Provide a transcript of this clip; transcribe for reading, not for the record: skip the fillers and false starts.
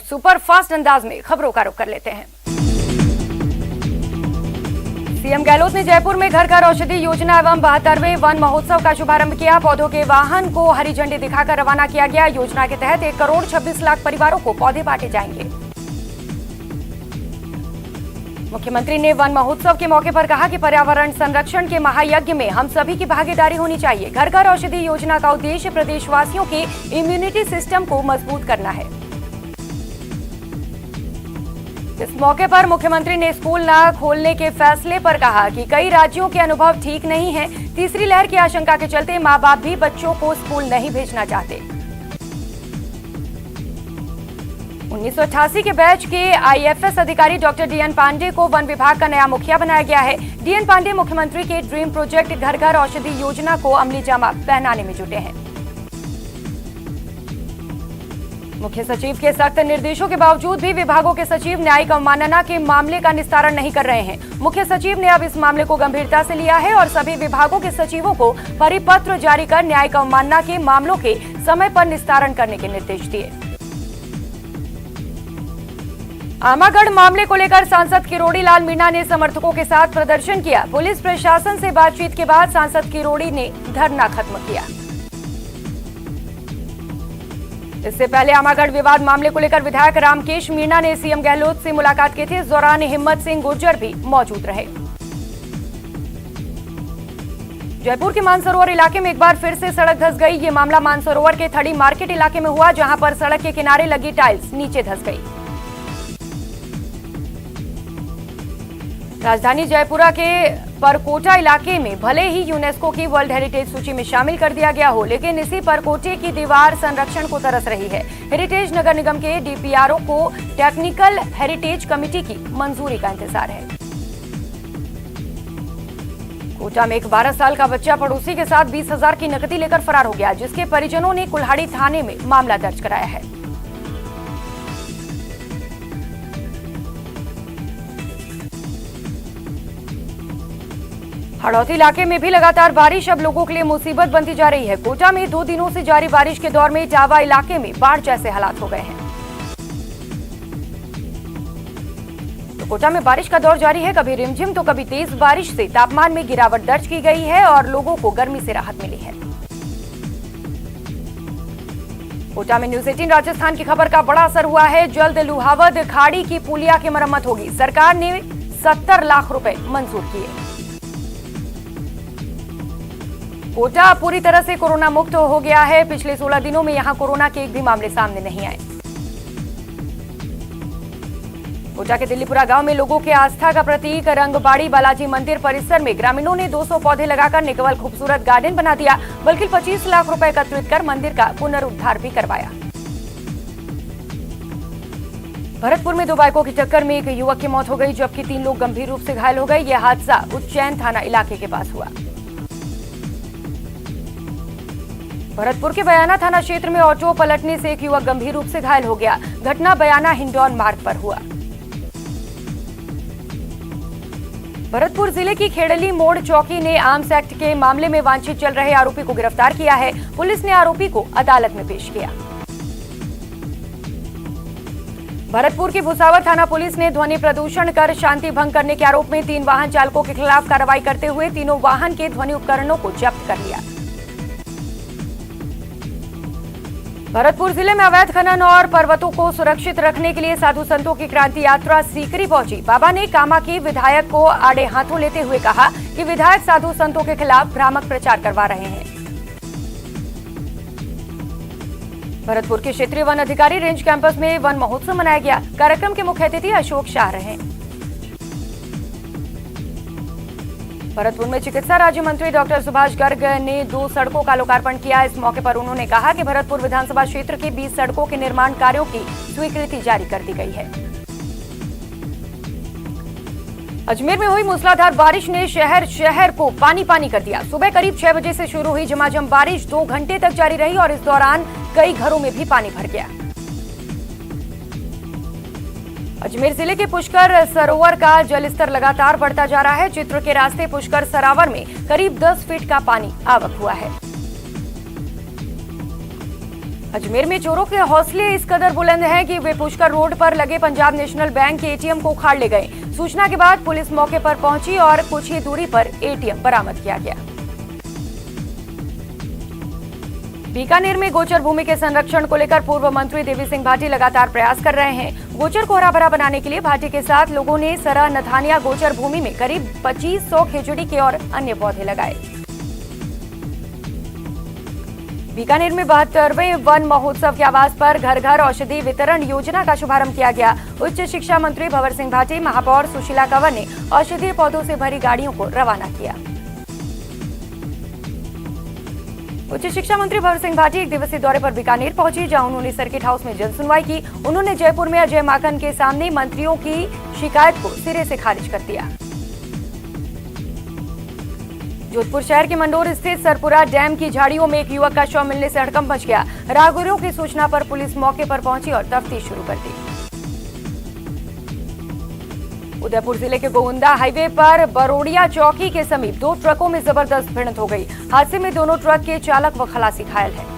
Super fast अंदाज में खबरों का रुख कर लेते हैं। सीएम गहलोत ने जयपुर में घर घर औषधि योजना एवं 72वें वन महोत्सव का शुभारंभ किया। पौधों के वाहन को हरी झंडी दिखाकर रवाना किया गया। योजना के तहत 1 करोड़ 26 लाख परिवारों को पौधे बांटे जाएंगे। मुख्यमंत्री ने वन महोत्सव के मौके पर कहा कि पर्यावरण संरक्षण के महायज्ञ में हम सभी की भागीदारी होनी चाहिए। घर घर औषधि योजना का उद्देश्य प्रदेशवासियों के इम्यूनिटी सिस्टम को मजबूत करना है। इस मौके पर मुख्यमंत्री ने स्कूल न खोलने के फैसले पर कहा कि कई राज्यों के अनुभव ठीक नहीं है। तीसरी लहर की आशंका के चलते मां बाप भी बच्चों को स्कूल नहीं भेजना चाहते। 1988 के बैच के आईएफएस अधिकारी डॉक्टर डीएन पांडे को वन विभाग का नया मुखिया बनाया गया है। डीएन पांडे मुख्यमंत्री के ड्रीम प्रोजेक्ट घर घर औषधि योजना को अमली जामा पहनाने में जुटे हैं। मुख्य सचिव के सख्त निर्देशों के बावजूद भी विभागों के सचिव न्यायिक अवमानना के मामले का निस्तारण नहीं कर रहे हैं। मुख्य सचिव ने अब इस मामले को गंभीरता से लिया है और सभी विभागों के सचिवों को परिपत्र जारी कर न्यायिक अवमानना के मामलों के समय पर निस्तारण करने के निर्देश दिए। आमागढ़ मामले को लेकर सांसद किरोड़ी लाल मीणा ने समर्थकों के साथ प्रदर्शन किया। पुलिस प्रशासन से बातचीत के बाद सांसद किरोड़ी ने धरना खत्म किया। इससे पहले आमागढ़ विवाद मामले को लेकर विधायक रामकेश मीणा ने सीएम गहलोत से मुलाकात की थी। इस दौरान हिम्मत सिंह गुर्जर भी मौजूद रहे। जयपुर के मानसरोवर इलाके में एक बार फिर से सड़क धंस गई। ये मामला मानसरोवर के थड़ी मार्केट इलाके में हुआ, जहां पर सड़क के किनारे लगी टाइल्स नीचे धंस गई। राजधानी जयपुरा के परकोटा इलाके में भले ही यूनेस्को की वर्ल्ड हेरिटेज सूची में शामिल कर दिया गया हो, लेकिन इसी परकोटे की दीवार संरक्षण को तरस रही है। हेरिटेज नगर निगम के डीपीआरओ को टेक्निकल हेरिटेज कमेटी की मंजूरी का इंतजार है। कोटा में एक 12 साल का बच्चा पड़ोसी के साथ 20,000 की नकदी लेकर फरार हो गया, जिसके परिजनों ने कुल्हाड़ी थाने में मामला दर्ज कराया है। हड़ौती इलाके में भी लगातार बारिश अब लोगों के लिए मुसीबत बनती जा रही है। कोटा में 2 दिनों से जारी बारिश के दौर में टावा इलाके में बाढ़ जैसे हालात हो गए हैं। तो कोटा में बारिश का दौर जारी है। कभी रिमझिम तो कभी तेज बारिश से तापमान में गिरावट दर्ज की गई है और लोगों को गर्मी से राहत मिली है। कोटा में न्यूज 18 राजस्थान की खबर का बड़ा असर हुआ है। जल्द लुहावद खाड़ी की पुलिया की मरम्मत होगी। सरकार ने 70 लाख रुपए मंजूर किए। कोटा पूरी तरह से कोरोना मुक्त हो गया है। पिछले 16 दिनों में यहां कोरोना के एक भी मामले सामने नहीं आए। कोटा के दिल्लीपुरा गांव में लोगों के आस्था का प्रतीक रंगबाड़ी बालाजी मंदिर परिसर में ग्रामीणों ने 200 पौधे लगाकर न केवल खूबसूरत गार्डन बना दिया, बल्कि 25 लाख रुपए एकत्रित कर मंदिर का पुनरुद्धार भी करवाया। भरतपुर में 2 बाइकों की टक्कर में एक युवक की मौत हो गई, जबकि 3 लोग गंभीर रूप से घायल हो गए। यह हादसा उज्जैन थाना इलाके के पास हुआ। भरतपुर के बयाना थाना क्षेत्र में ऑटो पलटने से एक युवक गंभीर रूप से घायल हो गया। घटना बयाना हिंडौन मार्ग पर हुआ। भरतपुर जिले की खेड़ली मोड़ चौकी ने आर्म्स एक्ट के मामले में वांछित चल रहे आरोपी को गिरफ्तार किया है। पुलिस ने आरोपी को अदालत में पेश किया। भरतपुर की भुसावर थाना पुलिस ने ध्वनि प्रदूषण कर शांति भंग करने के आरोप में 3 वाहन चालकों के खिलाफ कार्रवाई करते हुए तीनों वाहन के ध्वनि उपकरणों को जब्त कर लिया। भरतपुर जिले में अवैध खनन और पर्वतों को सुरक्षित रखने के लिए साधु संतों की क्रांति यात्रा सीकरी पहुंची। बाबा ने कामाख्या विधायक को आड़े हाथों लेते हुए कहा कि विधायक साधु संतों के खिलाफ भ्रामक प्रचार करवा रहे हैं। भरतपुर के क्षेत्रीय वन अधिकारी रेंज कैंपस में वन महोत्सव मनाया गया। कार्यक्रम के मुख्य अतिथि अशोक शाह रहे। भरतपुर में चिकित्सा राज्य मंत्री डॉक्टर सुभाष गर्ग ने 2 सड़कों का लोकार्पण किया। इस मौके पर उन्होंने कहा कि भरतपुर विधानसभा क्षेत्र की 20 सड़कों के निर्माण कार्यों की स्वीकृति जारी कर दी गई है। अजमेर में हुई मूसलाधार बारिश ने शहर को पानी पानी कर दिया। सुबह करीब 6 बजे से शुरू हुई झमाझम बारिश 2 घंटे तक जारी रही और इस दौरान कई घरों में भी पानी भर गया। अजमेर जिले के पुष्कर सरोवर का जलस्तर लगातार बढ़ता जा रहा है। चित्र के रास्ते पुष्कर सरावर में करीब 10 फीट का पानी आवक हुआ है। अजमेर में चोरों के हौसले इस कदर बुलंद हैं कि वे पुष्कर रोड पर लगे पंजाब नेशनल बैंक के एटीएम को उखाड़ ले गए। सूचना के बाद पुलिस मौके पर पहुंची और कुछ ही दूरी पर एटीएम बरामद किया गया। बीकानेर में गोचर भूमि के संरक्षण को लेकर पूर्व मंत्री देवी सिंह भाटी लगातार प्रयास कर रहे हैं। गोचर को हरा भरा बनाने के लिए भाटी के साथ लोगों ने सरह नथानिया गोचर भूमि में करीब 2500 खेजड़ी के और अन्य पौधे लगाए। बीकानेर में 72वें वन महोत्सव के आवास पर घर घर औषधि वितरण योजना का शुभारंभ किया गया। उच्च शिक्षा मंत्री भंवर सिंह भाटी, महापौर सुशीला कंवर ने औषधीय पौधों से भरी गाड़ियों को रवाना किया। उच्च शिक्षा मंत्री भंवर सिंह भाटी एक दिवसीय दौरे पर बीकानेर पहुंची, जहां उन्होंने सर्किट हाउस में जन सुनवाई की। उन्होंने जयपुर में अजय माकन के सामने मंत्रियों की शिकायत को सिरे से खारिज कर दिया। जोधपुर शहर के मंडोर स्थित सरपुरा डैम की झाड़ियों में एक युवक का शव मिलने से हड़कंप मच गया। राहगीरों की सूचना पर पुलिस मौके पर पहुंची और तफ्तीश शुरू कर दी। उदयपुर जिले के गोविंदा हाईवे पर बरोड़िया चौकी के समीप 2 ट्रकों में जबरदस्त भिड़ंत हो गई। हादसे में दोनों ट्रक के चालक व खलासी घायल हैं।